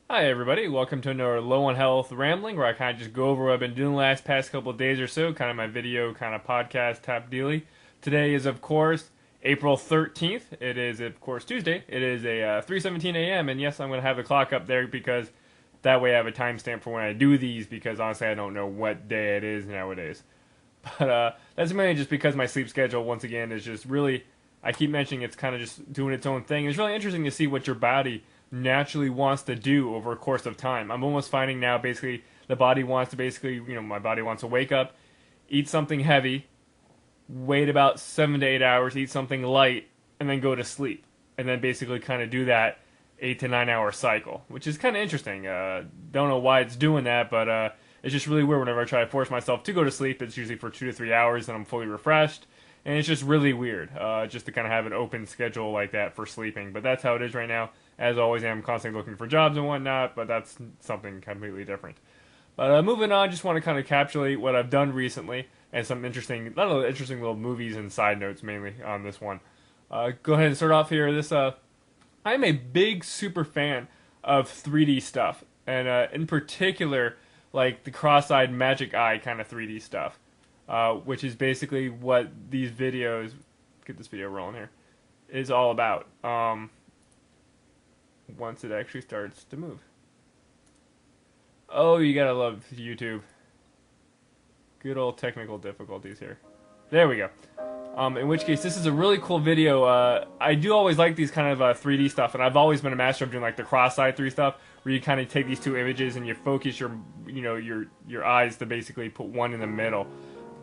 Hi everybody, welcome to another Low on Health Rambling, where I kind of just go over what I've been doing the last past couple of days or so, kind of my video, kind of podcast type dealy. Today is, of course, April 13th. It is, of course, Tuesday. It is a 3:17 a.m., and yes, I'm going to have the clock up there because that way I have a timestamp for when I do these, because honestly I don't know what day it is nowadays. But that's mainly just because my sleep schedule, once again, is just really, I keep mentioning it's kind of just doing its own thing. It's really interesting to see what your body naturally wants to do over a course of time. I'm almost finding now basically the body wants to my body wants to wake up, eat something heavy, wait about 7 to 8 hours, eat something light, and then go to sleep. And then basically kind of do that 8 to 9 hour cycle, which is kind of interesting. Don't know why it's doing that, but it's just really weird. Whenever I try to force myself to go to sleep, it's usually for 2 to 3 hours, and I'm fully refreshed. And it's just really weird, just to kind of have an open schedule like that for sleeping. But that's how it is right now. As always, I'm constantly looking for jobs and whatnot, but that's something completely different. But moving on, just want to kind of encapsulate what I've done recently and some interesting little movies and side notes mainly on this one. Go ahead and start off here. I'm a big super fan of 3D stuff, and in particular, like the cross-eyed magic eye kind of 3D stuff, which is basically what these videos, get this video rolling here, is all about. Once it actually starts to move. Oh, you gotta love YouTube. Good old technical difficulties here. There we go. In which case, this is a really cool video. I do always like these kind of 3D stuff, and I've always been a master of doing like the cross-eyed 3D stuff, where you kind of take these two images and you focus your eyes to basically put one in the middle,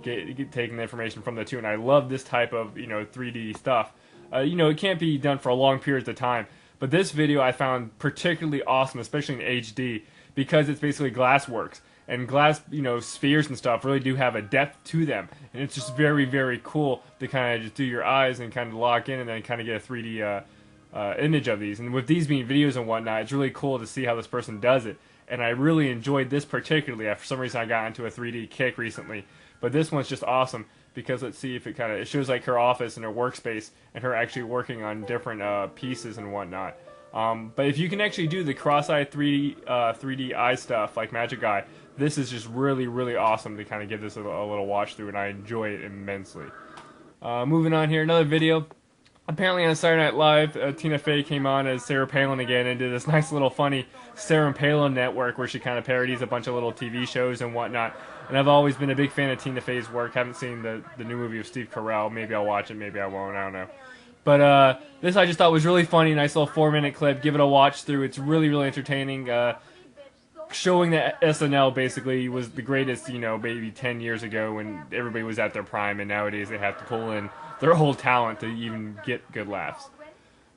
get taking the information from the two. And I love this type of 3D stuff. It can't be done for a long periods of time. But this video I found particularly awesome, especially in HD, because it's basically glassworks. And glass, spheres and stuff really do have a depth to them. And it's just very, very cool to kind of just do your eyes and kind of lock in and then kind of get a 3D image of these. And with these being videos and whatnot, it's really cool to see how this person does it. And I really enjoyed this particularly. For some reason I got into a 3D kick recently. But this one's just awesome, because let's see if it shows like her office and her workspace and her actually working on different pieces and whatnot. But if you can actually do the cross-eye 3D eye stuff like Magic Eye, this is just really, really awesome to kind of give this a little watch through, and I enjoy it immensely. Moving on here, another video. Apparently on Saturday Night Live, Tina Fey came on as Sarah Palin again and did this nice little funny Sarah Palin network where she kind of parodies a bunch of little TV shows and whatnot. And I've always been a big fan of Tina Fey's work. Haven't seen the new movie of Steve Carell. Maybe I'll watch it, maybe I won't, I don't know. But this I just thought was really funny, nice little 4-minute clip. Give it a watch through. It's really, really entertaining. Showing that SNL basically was the greatest, maybe 10 years ago when everybody was at their prime, and nowadays they have to pull in their whole talent to even get good laughs.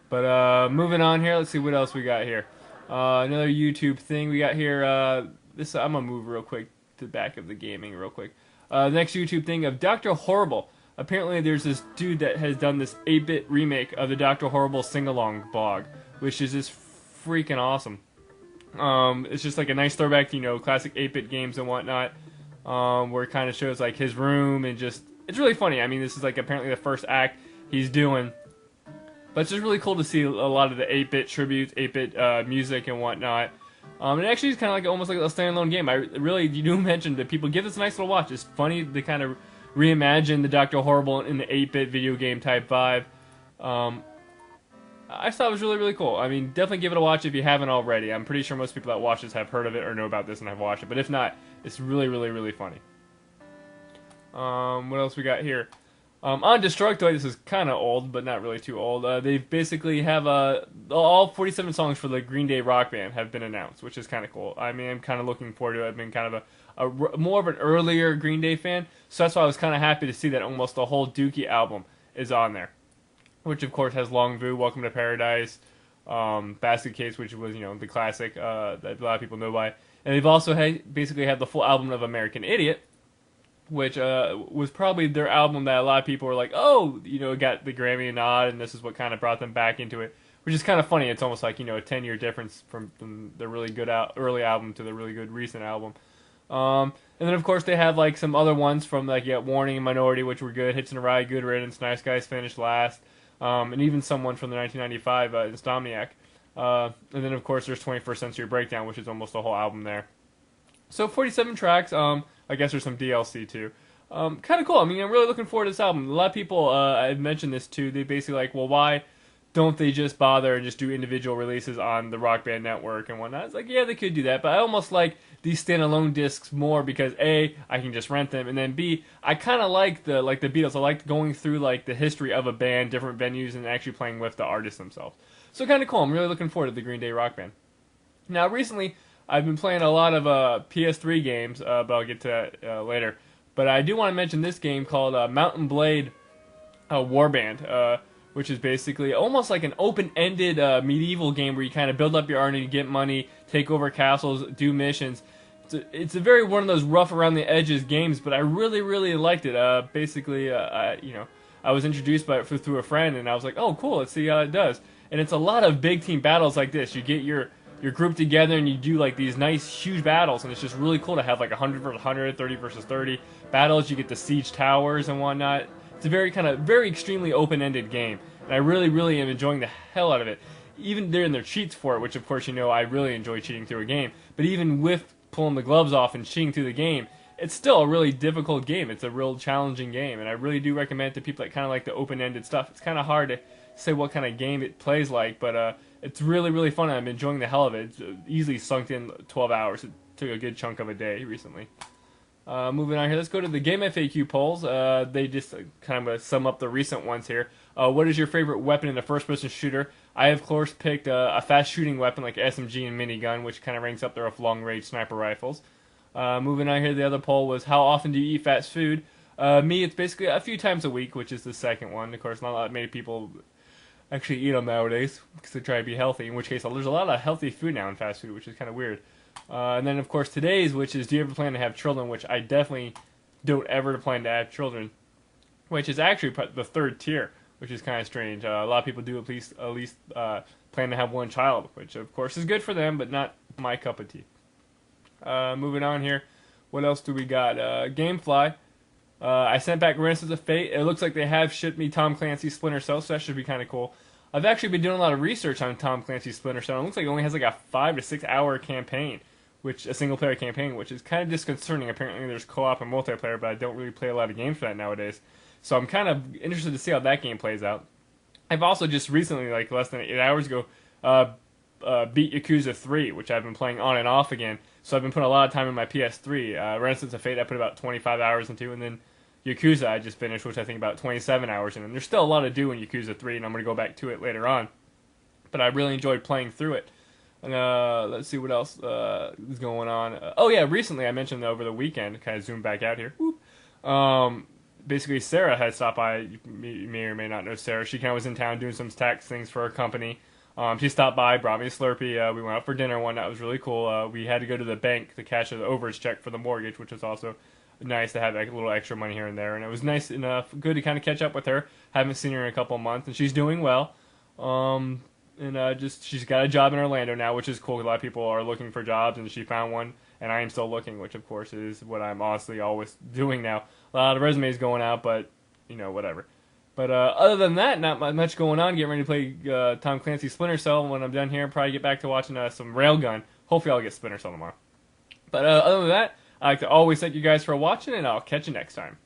But moving on here, let's see what else we got here. Another YouTube thing we got here. I'm gonna move real quick to the back of the gaming real quick. The next YouTube thing of DrHorrible. Apparently there's this dude that has done this 8-bit remake of the DrHorrible sing-along blog, which is just freaking awesome. It's just like a nice throwback to, classic 8-bit games and whatnot, where it kind of shows like his room and just, it's really funny. I mean, this is like apparently the first act he's doing, but it's just really cool to see a lot of the 8-bit tributes, 8-bit music and whatnot. And actually it's kind of like almost like a standalone game. You do mention that people give this a nice little watch. It's funny to kind of reimagine the DrHorrible in the 8-bit video game type vibe. I thought it was really, really cool. I mean, definitely give it a watch if you haven't already. I'm pretty sure most people that watch this have heard of it or know about this and have watched it. But if not, it's really, really, really funny. What else we got here? On Destructoid, this is kind of old, but not really too old. They basically have all 47 songs for the Green Day rock band have been announced, which is kind of cool. I mean, I'm kind of looking forward to it. I've been kind of more of an earlier Green Day fan, so that's why I was kind of happy to see that almost the whole Dookie album is on there, which of course has Long Vu, Welcome to Paradise, Basket Case, which was the classic that a lot of people know by, and they've also basically had the full album of American Idiot, which was probably their album that a lot of people were like, oh, got the Grammy nod, and this is what kind of brought them back into it, which is kind of funny. It's almost like a 10-year difference from the really good early album to the really good recent album. And then of course they have like some other ones from like Warning and Minority, which were good. Hitchin' a Ride, Good Riddance, Nice Guys finished last, and even someone from the 1995 Insomniac. And then, of course, there's 21st Century Breakdown, which is almost the whole album there. So 47 tracks. I guess there's some DLC too. Kind of cool. I mean, I'm really looking forward to this album. A lot of people, I've mentioned this too, they basically like, well, why don't they just bother and just do individual releases on the Rock Band network and whatnot? It's like, yeah, they could do that, but I almost like these standalone discs more because A, I can just rent them, and then B, I kind of like the Beatles. I like going through like the history of a band, different venues, and actually playing with the artists themselves. So kind of cool. I'm really looking forward to the Green Day Rock Band. Now, recently, I've been playing a lot of PS3 games, but I'll get to that later. But I do want to mention this game called Mountain Blade Warband, which is basically almost like an open-ended medieval game where you kind of build up your army, get money, take over castles, do missions. It's a very one of those rough around the edges games, but I really, really liked it. Basically, I was introduced through a friend, and I was like, oh, cool, let's see how it does. And it's a lot of big team battles like this. You get your group together and you do like these nice huge battles, and it's just really cool to have like 100 versus 100, 30 versus 30 battles. You get to siege towers and whatnot. It's a very extremely open-ended game, and I really, really am enjoying the hell out of it. Even there are cheats for it, which of course I really enjoy cheating through a game. But even with pulling the gloves off and cheating through the game, it's still a really difficult game. It's a real challenging game, and I really do recommend it to people that kind of like the open-ended stuff. It's kind of hard to say what kind of game it plays like, but it's really, really fun. I'm enjoying the hell of it. It's easily sunk in 12 hours. It took a good chunk of a day recently. Moving on here, let's go to the GameFAQ polls. They just kind of sum up the recent ones here. What is your favorite weapon in a first-person shooter? I, of course, picked a fast-shooting weapon like SMG and minigun, which kind of ranks up there with long-range sniper rifles. Moving on here, the other poll was, how often do you eat fast food? Me, it's basically a few times a week, which is the second one. Of course, not many people actually eat them nowadays because they try to be healthy, in which case there's a lot of healthy food now in fast food, which is kind of weird. And then, of course, today's, which is, do you ever plan to have children, which I definitely don't ever plan to have children, which is actually the third tier, which is kind of strange. A lot of people do at least plan to have one child, which, of course, is good for them, but not my cup of tea. Moving on here, what else do we got? Gamefly. I sent back Renaissance of Fate. It looks like they have shipped me Tom Clancy's Splinter Cell, so that should be kind of cool. I've actually been doing a lot of research on Tom Clancy's Splinter Cell. It looks like it only has like a 5 to 6 hour campaign, a single-player campaign, which is kind of disconcerting. Apparently there's co-op and multiplayer, but I don't really play a lot of games for that nowadays. So I'm kind of interested to see how that game plays out. I've also just recently, like less than 8 hours ago, beat Yakuza 3, which I've been playing on and off again. So I've been putting a lot of time in my PS3. Renaissance of Fate I put about 25 hours into, and then Yakuza I just finished, which I think about 27 hours in. And there's still a lot to do in Yakuza 3, and I'm going to go back to it later on. But I really enjoyed playing through it. And let's see what else is going on. Oh yeah, recently I mentioned over the weekend, kind of zoom back out here. Basically Sarah had stopped by. You may or may not know Sarah. She kind of was in town doing some tax things for her company. She stopped by, brought me a Slurpee. We went out for dinner one. That was really cool. We had to go to the bank to cash the overage check for the mortgage, which was also nice to have like, a little extra money here and there. And it was nice enough, good to kind of catch up with her. Haven't seen her in a couple of months, and she's doing well. She's got a job in Orlando now, which is cool. A lot of people are looking for jobs, and she found one, and I am still looking, which of course is what I'm honestly always doing now. A lot of resumes going out, but whatever. But other than that, not much going on. Getting ready to play Tom Clancy's Splinter Cell. When I'm done here, probably get back to watching some Railgun. Hopefully I'll get Splinter Cell tomorrow. But other than that, I'd like to always thank you guys for watching, and I'll catch you next time.